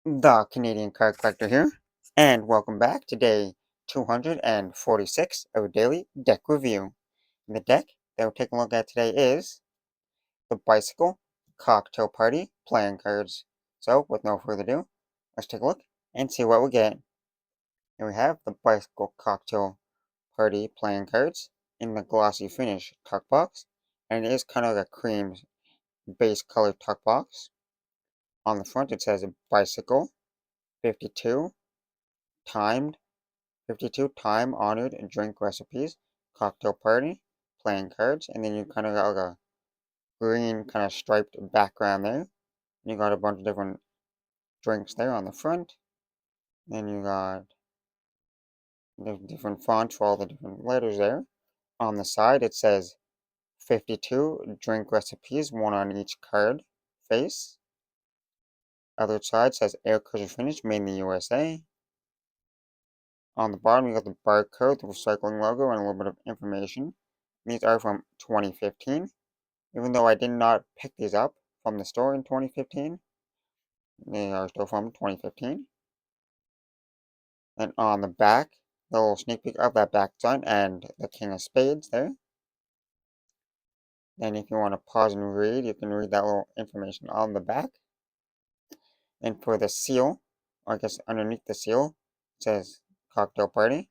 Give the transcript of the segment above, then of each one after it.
The Canadian Card Collector here, and welcome back to day 246 of Daily Deck Review. The deck that we're taking a look at today is the Bicycle Cocktail Party playing cards. So, with no further ado, let's take a look and see what we get. Here we have the Bicycle Cocktail Party playing cards in the glossy finish tuck box, and it is kind of like a cream base color tuck box. On the front, it says Bicycle 52 timed 52 time-honored drink recipes, cocktail party, playing cards, and then you kind of got like a green kind of striped background there. You got a bunch of different drinks there on the front. Then you got the different fonts for all the different letters there. On the side it says 52 drink recipes, one on each card face. Other side says air cushion finish, made in the USA. On the bottom you got the barcode, the recycling logo, and a little bit of information. These are from 2015. Even though I did not pick these up from the store in 2015, they are still from 2015. And on the back, the little sneak peek of that back design and the King of Spades there. Then if you want to pause and read, you can read that little information on the back. And for the seal, or I guess underneath the seal, it says Cocktail Party.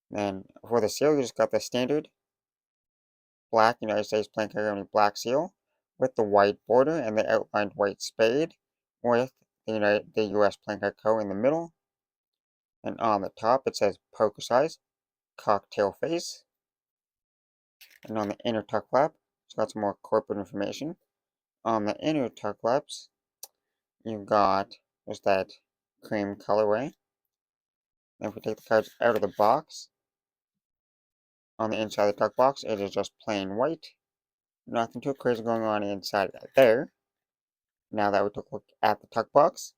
Then for the seal, you just got the standard black United States playing card company black seal with the white border and the outlined white spade with the US playing card co in the middle. And on the top it says poker size, cocktail face. And on the inner tuck flap, it's got some more corporate information. On the inner tuck flaps, you've got just that cream colorway. Then if we take the cards out of the box, on the inside of the tuck box, it is just plain white. Nothing too crazy going on inside there. Now that we took a look at the tuck box,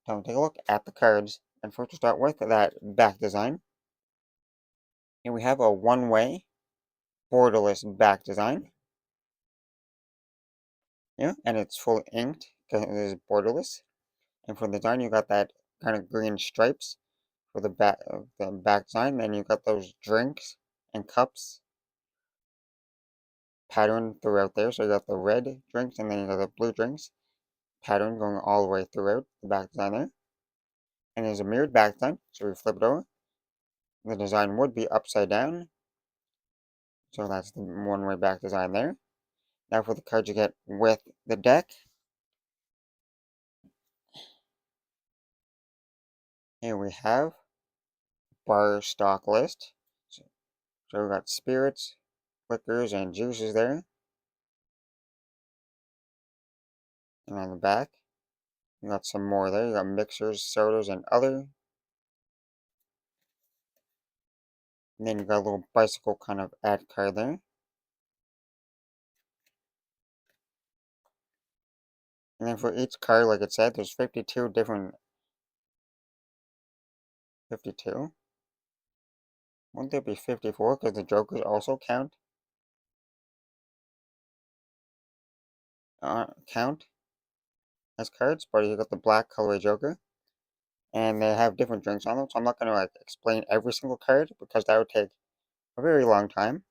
time to take a look at the cards. And first we'll start with that back design. Here we have a one-way borderless back design. Yeah, and it's fully inked because it is borderless. And for the design, you got that kind of green stripes for the back design. Then you got those drinks and cups pattern throughout there. So you got the red drinks and then you got the blue drinks pattern going all the way throughout the back design there. And there's a mirrored back design, so we flip it over. The design would be upside down. So that's the one-way back design there. Now for the cards you get with the deck. Here we have bar stock list. So we got spirits, liquors, and juices there. And on the back, you got some more there. You got mixers, sodas, and other. And then you got a little bicycle kind of ad card there. And then for each card, like it said, there's 52 different. 52? Wouldn't there be 54? Because the jokers also count as cards. But you got the black colorway joker. And they have different drinks on them. So I'm not going to explain every single card because that would take a very long time.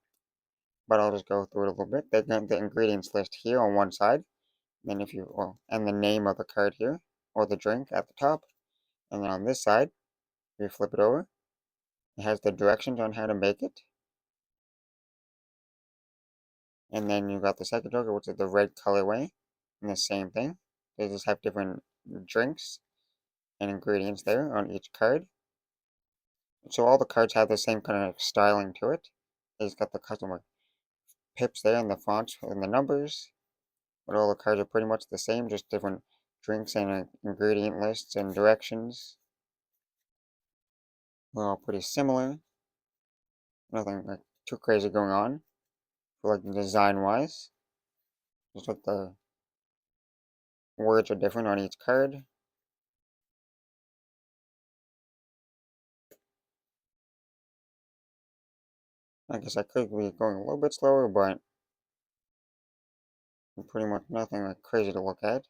But I'll just go through it a little bit. They got the ingredients list here on one side. Then and the name of the card here, or the drink at the top. And then on this side, if you flip it over, it has the directions on how to make it. And then you got the second joker, which is the red colorway, and the same thing. They just have different drinks and ingredients there on each card. So all the cards have the same kind of styling to it. They just got the custom pips there and the fonts and the numbers. But all the cards are pretty much the same, just different drinks and ingredient lists and directions. They're all pretty similar. Nothing too crazy going on for design wise. Just the words are different on each card. I guess I could be going a little bit slower, but pretty much nothing crazy to look at.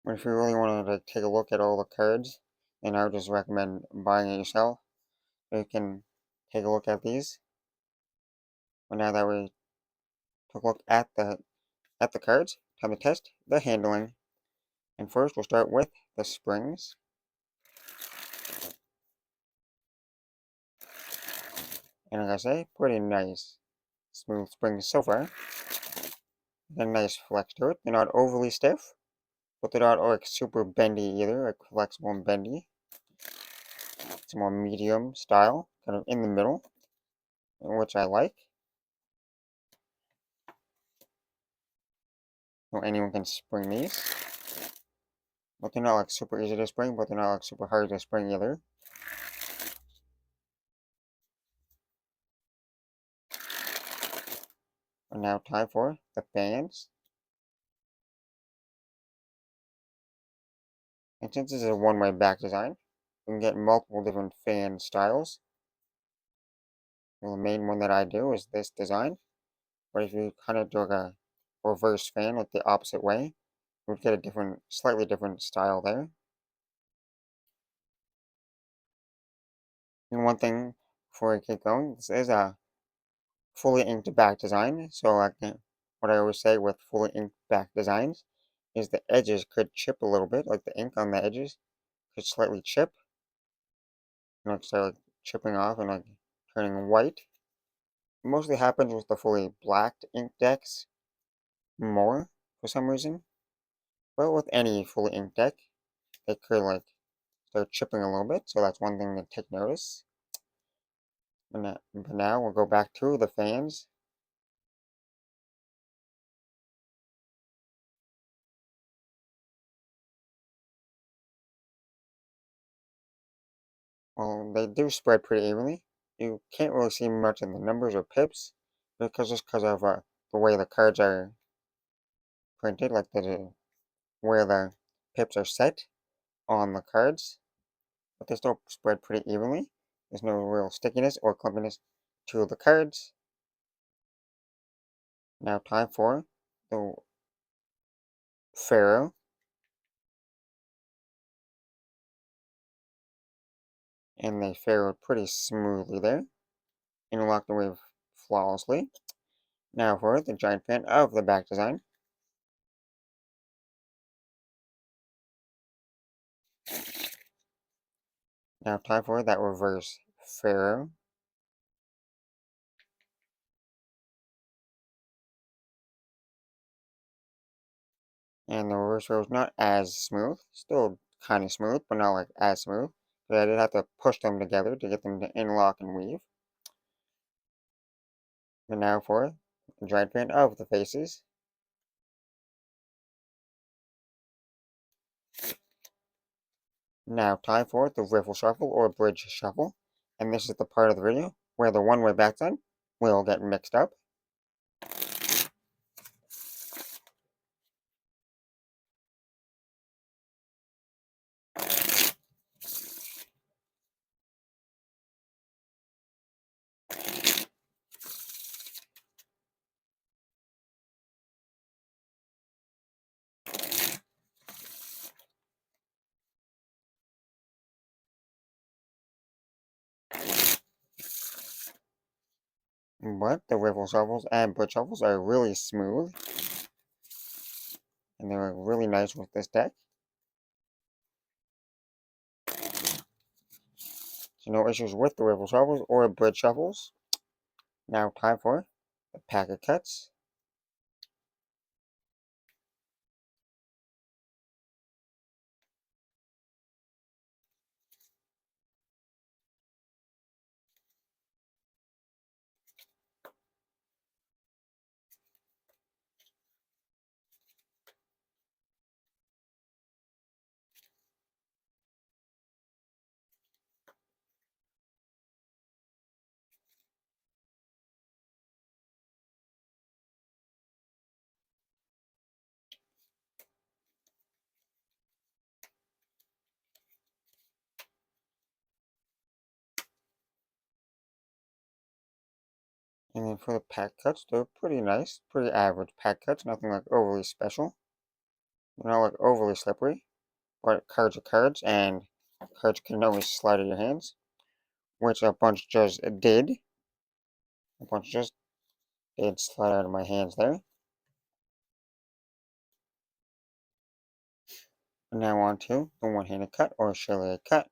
But if you really want to take a look at all the cards, then I would just recommend buying it yourself. You can take a look at these. But now that we took a look at the cards, time to test the handling. And first we'll start with the springs. And like I say, pretty nice smooth springs so far. A nice flex to it. They're not overly stiff, but they're not like super bendy either, like flexible and bendy. It's more medium style, kind of in the middle, which I like. So anyone can spring these. But they're not like super easy to spring, but they're not like super hard to spring either. And now time for the fans. And since this is a one-way back design, you can get multiple different fan styles. Well, the main one that I do is this design. But if you kind of do like a reverse fan, like the opposite way, you would get a different, slightly different style there. And one thing before I get going, this is a fully inked back design. So like what I always say with fully inked back designs is the edges could chip a little bit, like the ink on the edges could slightly chip. You know, start like chipping off and like turning white. It mostly happens with the fully blacked ink decks more for some reason. But with any fully inked deck, it could like start chipping a little bit, so that's one thing to take notice. But now we'll go back to the fans. Well, they do spread pretty evenly. You can't really see much in the numbers or pips, just because of the way the cards are printed, like where the pips are set on the cards. But they still spread pretty evenly. There's no real stickiness or clumpiness to the cards. Now time for the Pharaoh. And they Pharaohed pretty smoothly there. Interlocked the wave flawlessly. Now for the giant fan of the back design. Now time for that reverse Pharaoh. And the reverse row is not as smooth. Still kind of smooth, but not like as smooth. But I did have to push them together to get them to interlock and weave. And now for the giant fan of the faces. Now time for the riffle shuffle or bridge shuffle. And this is the part of the video where the one-way back design will get mixed up. But the riffle shuffles and bridge shuffles are really smooth. And they're really nice with this deck. So no issues with the riffle shuffles or bridge shuffles. Now time for the packet cuts. And then for the pack cuts, they're pretty nice, pretty average pack cuts, nothing like overly special. They're not like overly slippery, but cards are cards, and cards can always slide out of your hands, which a bunch just did. A bunch just did slide out of my hands there. And now on to the one-handed cut or Shillelagh cut.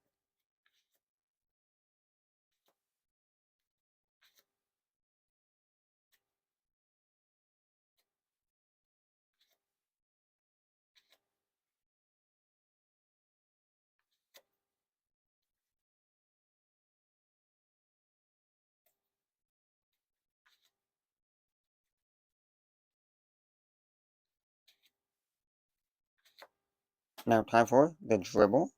Now time for the dribble.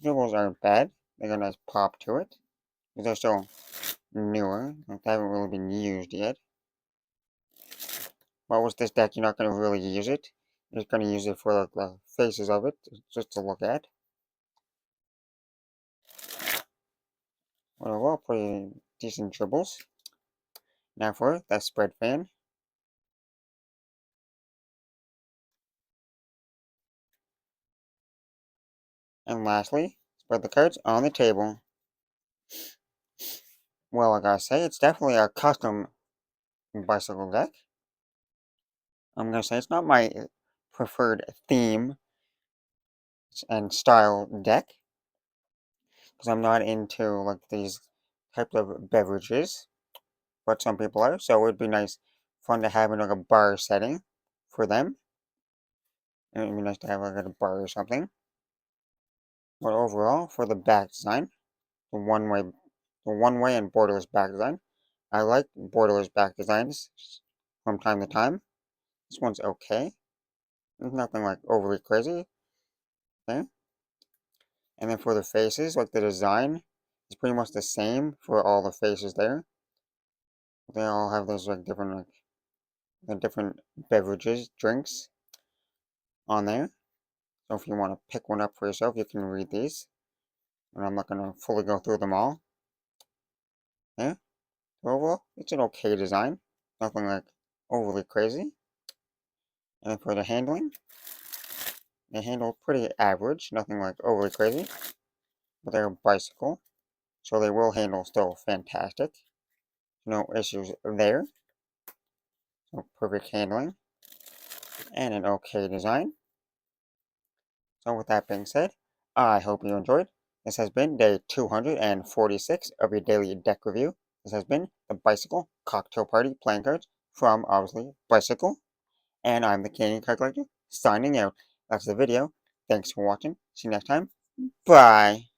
Dribbles aren't bad. They got a nice pop to it. But they're still newer. Like they haven't really been used yet. But with this deck, you're not going to really use it. You're just going to use it for like the faces of it, just to look at. Well, pretty decent dribbles. Now for the spread fan. And lastly, spread the cards on the table. Well, I gotta say, it's definitely a custom bicycle deck. I'm gonna say it's not my preferred theme and style deck, because I'm not into like these types of beverages, but some people are, so it would be fun to have in like a bar setting for them. It would be nice to have like at a bar or something. But overall, for the back design, the one-way and borderless back design, I like borderless back designs from time to time. This one's okay. There's nothing like overly crazy. Okay. And then for the faces, like the design is pretty much the same for all the faces there. They all have those like different different beverages, drinks on there. So if you want to pick one up for yourself, you can read these. And I'm not gonna fully go through them all. Yeah. So overall, it's an okay design. Nothing like overly crazy. And for the handling, they handle pretty average, nothing like overly crazy. But they're a bicycle, so they will handle still fantastic. No issues there. So perfect handling and an okay design. So with that being said, I hope you enjoyed. This has been day 246 of your daily deck review. This has been the Bicycle Cocktail Party playing cards from, obviously, Bicycle. And I'm the Canadian Card Collector, signing out. That's the video. Thanks for watching. See you next time. Bye.